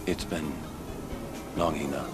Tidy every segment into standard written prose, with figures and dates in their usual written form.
It's been long enough.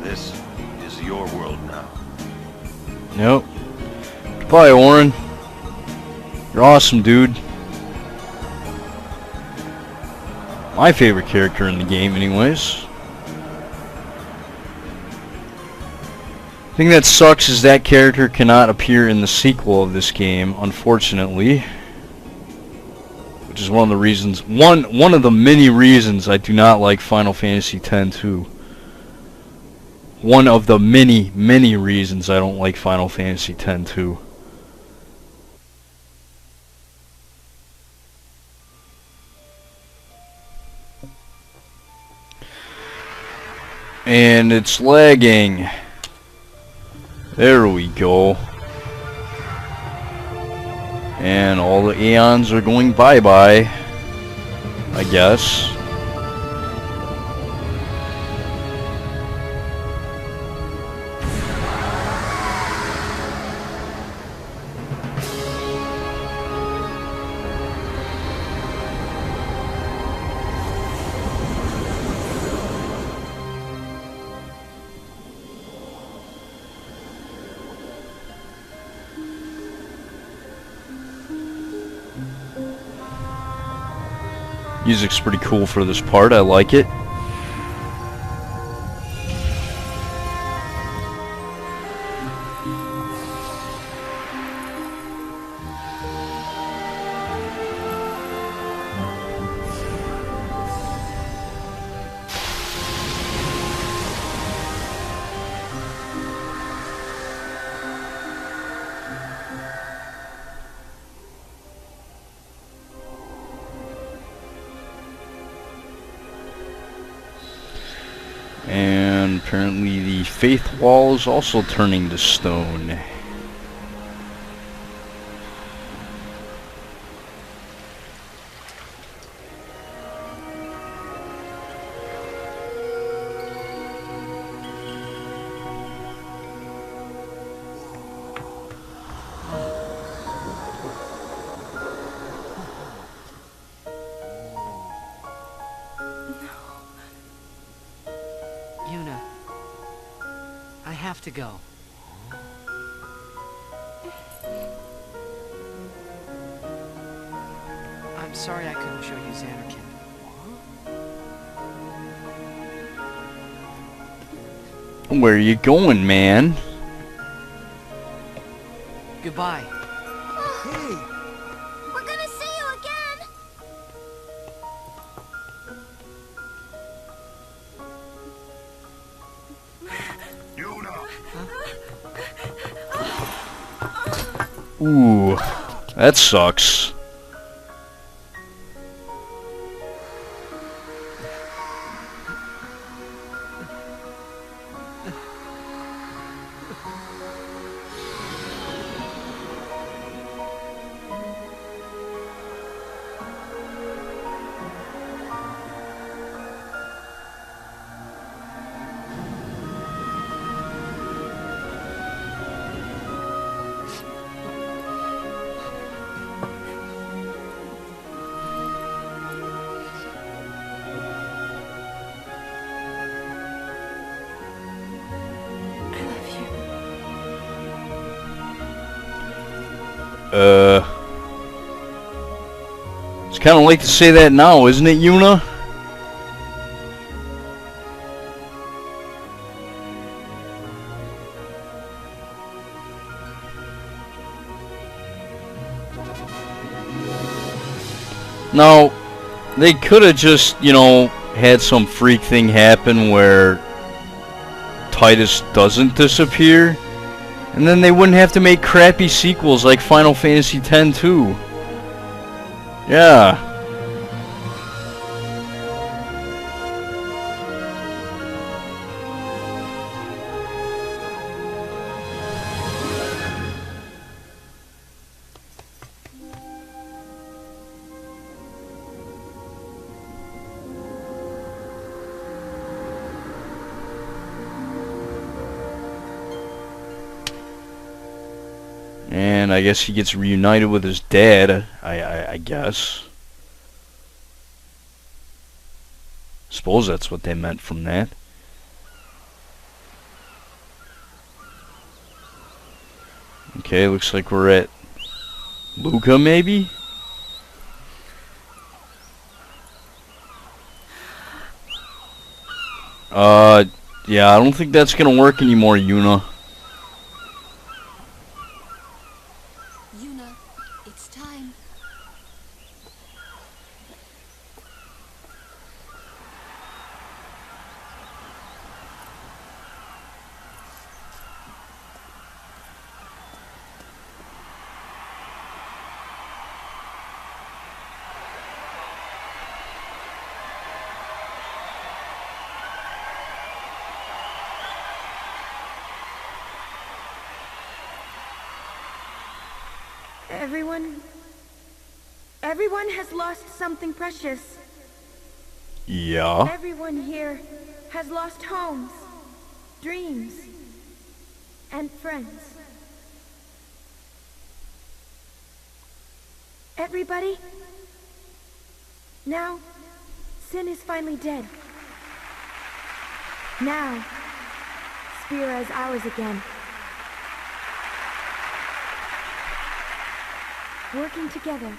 This is your world now. Nope. Goodbye, Orin. You're awesome, dude. My favorite character in the game, anyways. The thing that sucks is that character cannot appear in the sequel of this game, unfortunately. Which is one of the reasons, one of the many reasons I do not like Final Fantasy X-2. One of the many, many reasons I don't like Final Fantasy X-2. And it's lagging. There we go. And all the Aeons are going bye-bye, I guess. Music's pretty cool for this part, I like it. And apparently the Faith Wall is also turning to stone. Yuna, I have to go. I'm sorry I couldn't show you Xanarkand. Where are you going, man? Goodbye. Hey! We're gonna see you again! Ooh, that sucks. It's kind of late to say that now, isn't it, Yuna? Now, they could have just, you know, had some freak thing happen where Tidus doesn't disappear. And then they wouldn't have to make crappy sequels like Final Fantasy X-2. Yeah. And I guess he gets reunited with his dad, I guess. Suppose that's what they meant from that. Okay, looks like we're at Luca, maybe? Yeah, I don't think that's gonna work anymore, Yuna. Yuna, it's time. Everyone has lost something precious. Yeah. Everyone here has lost homes, dreams, and friends. Everybody, now, Sin is finally dead. Now, Spira is ours again. Working together.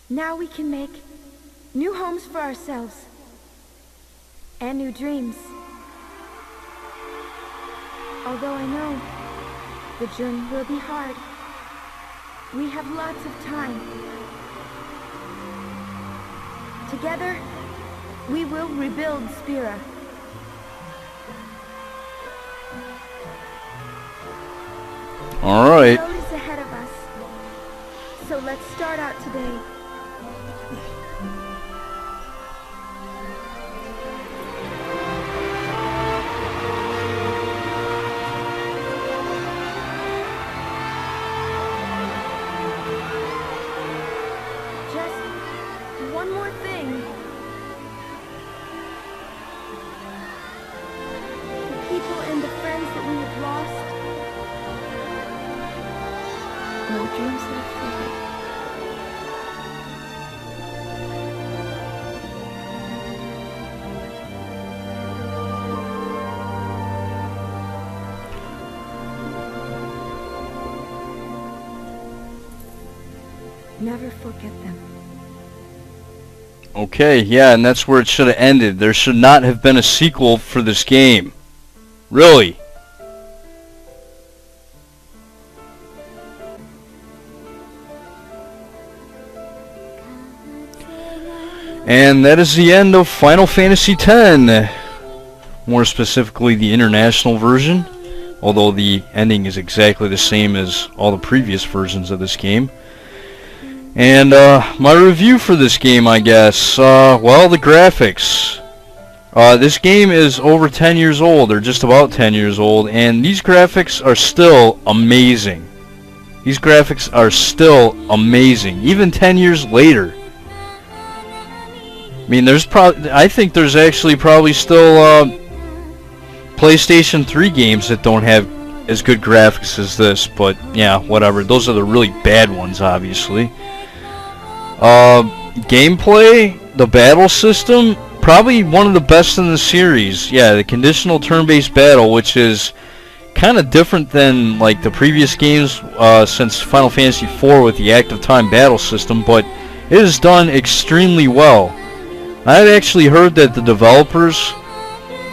Now we can make new homes for ourselves and new dreams. Although I know the journey will be hard, we have lots of time. Together, we will rebuild Spira. All right. The road is ahead of us, so let's start out today. Just one more thing. The people and the friends that we have lost. No dreams left for me. Never forget them. Okay, yeah, and that's where it should have ended. There should not have been a sequel for this game. Really. And that is the end of Final Fantasy X. More specifically, the international version. Although the ending is exactly the same as all the previous versions of this game. And my review for this game, I guess. Well, the graphics. This game is over 10 years old, or just about 10 years old, and these graphics are still amazing. These graphics are still amazing, even 10 years later. I mean, I think there's actually probably still PlayStation 3 games that don't have as good graphics as this, but yeah, whatever. Those are the really bad ones, obviously. Gameplay, the battle system, probably one of the best in the series. Yeah, the conditional turn-based battle, which is kind of different than like the previous games since Final Fantasy IV with the active time battle system, but it is done extremely well. I've actually heard that the developers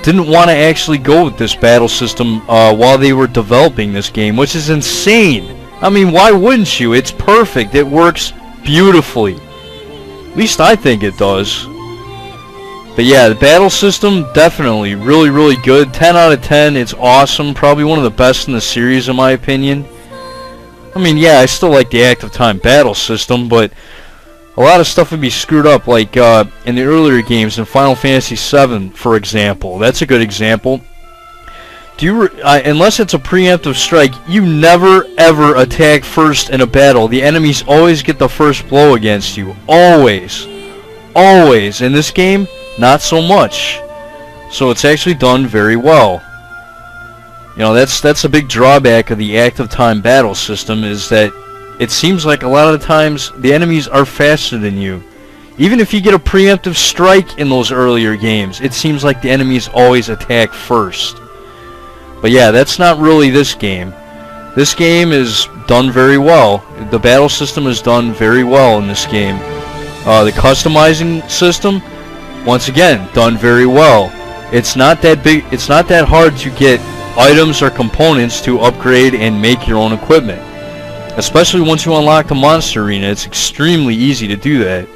didn't want to actually go with this battle system while they were developing this game, which is insane. I mean, why wouldn't you? It's perfect. It works beautifully. At least I think it does. But yeah, the battle system, definitely really, really good. 10 out of 10. It's awesome. Probably one of the best in the series, in my opinion. I mean, yeah, I still like the active time battle system, but a lot of stuff would be screwed up, like in the earlier games, in Final Fantasy VII, for example. That's a good example. Unless it's a preemptive strike, you never ever attack first in a battle. The enemies always get the first blow against you. Always. Always. In this game, not so much. So it's actually done very well. You know, that's a big drawback of the active time battle system, is that it seems like a lot of the times the enemies are faster than you. Even if you get a preemptive strike in those earlier games, it seems like the enemies always attack first. But yeah, that's not really this game. This game is done very well. The battle system is done very well in this game. The customizing system, once again, done very well. It's not that big. It's not that hard to get items or components to upgrade and make your own equipment. Especially once you unlock the monster arena, it's extremely easy to do that.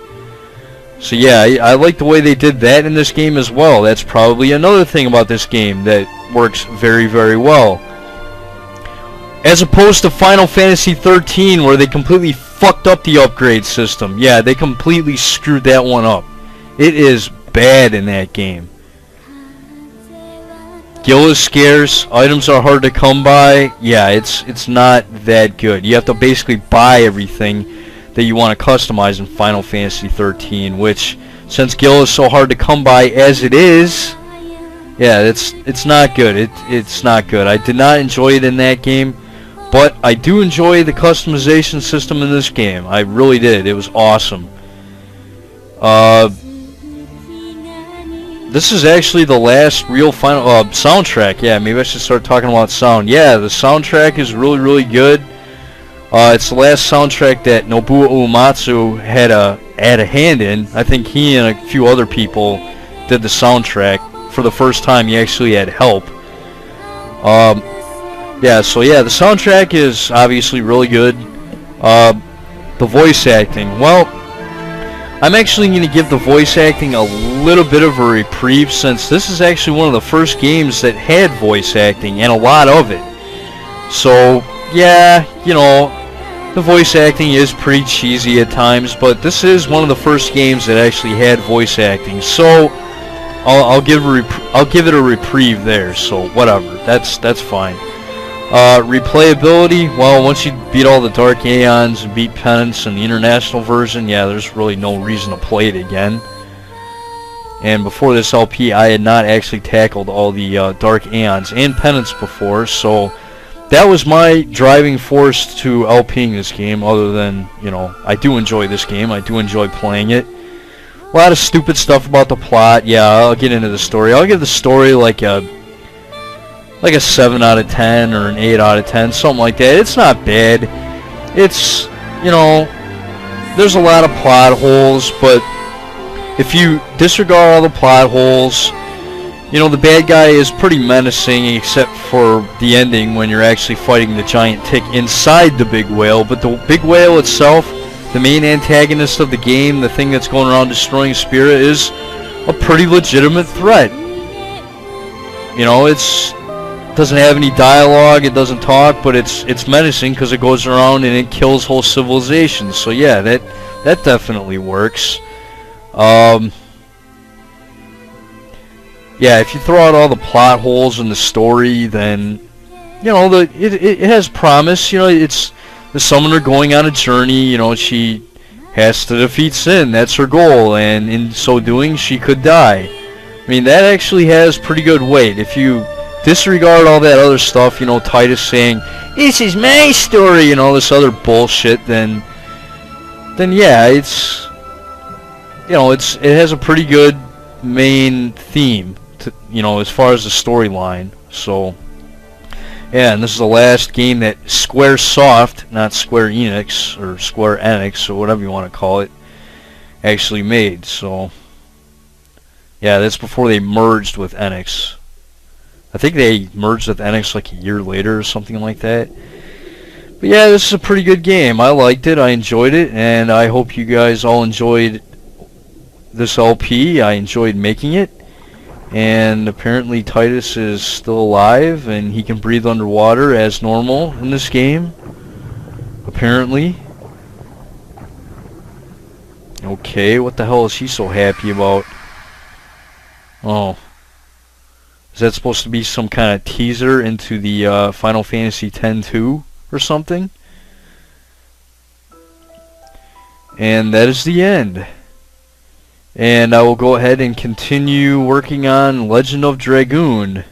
So yeah, I like the way they did that in this game as well. That's probably another thing about this game that works very, very well. As opposed to Final Fantasy 13, where they completely fucked up the upgrade system. Yeah, they completely screwed that one up. It is bad in that game. Gil is scarce, items are hard to come by. Yeah, it's not that good. You have to basically buy everything that you want to customize in Final Fantasy 13, which, since Gil is so hard to come by as it is, yeah, it's not good. It's not good. I did not enjoy it in that game, but I do enjoy the customization system in this game. I really did. It was awesome. This is actually the last real final soundtrack. Yeah, maybe I should start talking about sound. Yeah, the soundtrack is really, really good. It's the last soundtrack that Nobuo Uematsu had a hand in. I think he and a few other people did the soundtrack. For the first time, he actually had help. Yeah, so yeah, the soundtrack is obviously really good. The voice acting, well, I'm actually going to give the voice acting a little bit of a reprieve, since this is actually one of the first games that had voice acting, and a lot of it. So yeah, you know, the voice acting is pretty cheesy at times, but this is one of the first games that actually had voice acting. So I'll give it a reprieve there. So whatever, that's fine. Replayability, well, once you beat all the Dark Aeons and beat Penance in the international version, yeah, there's really no reason to play it again. And before this LP, I had not actually tackled all the Dark Aeons and Penance before, so that was my driving force to LPing this game, other than, you know, I do enjoy this game. I do enjoy playing it. A lot of stupid stuff about the plot. Yeah, I'll get into the story. I'll give the story like a 7 out of 10 or an 8 out of 10, something like that. It's not bad. It's, you know, there's a lot of plot holes, but if you disregard all the plot holes, you know, the bad guy is pretty menacing, except for the ending when you're actually fighting the giant tick inside the big whale. But the big whale itself, the main antagonist of the game, the thing that's going around destroying Spira, is a pretty legitimate threat. You know, it doesn't have any dialogue, it doesn't talk, but it's menacing because it goes around and it kills whole civilizations. So yeah, that definitely works. Yeah, if you throw out all the plot holes in the story, then, you know, it has promise. You know, it's the summoner going on a journey. You know, she has to defeat Sin. That's her goal, and in so doing, she could die. I mean, that actually has pretty good weight. If you disregard all that other stuff, you know, Titus saying, "This is my story," and all this other bullshit, then yeah, it's, you know, it has a pretty good main theme, you know, as far as the storyline. So yeah, and this is the last game that Squaresoft, not Square Enix or Square Enix or whatever you want to call it, actually made. So yeah, that's before they merged with Enix. I think they merged with Enix like a year later or something like that. But yeah, this is a pretty good game. I liked it, I enjoyed it, and I hope you guys all enjoyed this LP. I enjoyed making it. And apparently Titus is still alive and he can breathe underwater as normal in this game. Apparently. Okay, what the hell is he so happy about? Oh. Is that supposed to be some kind of teaser into the Final Fantasy X-2 or something? And that is the end. And I will go ahead and continue working on Legend of Dragoon.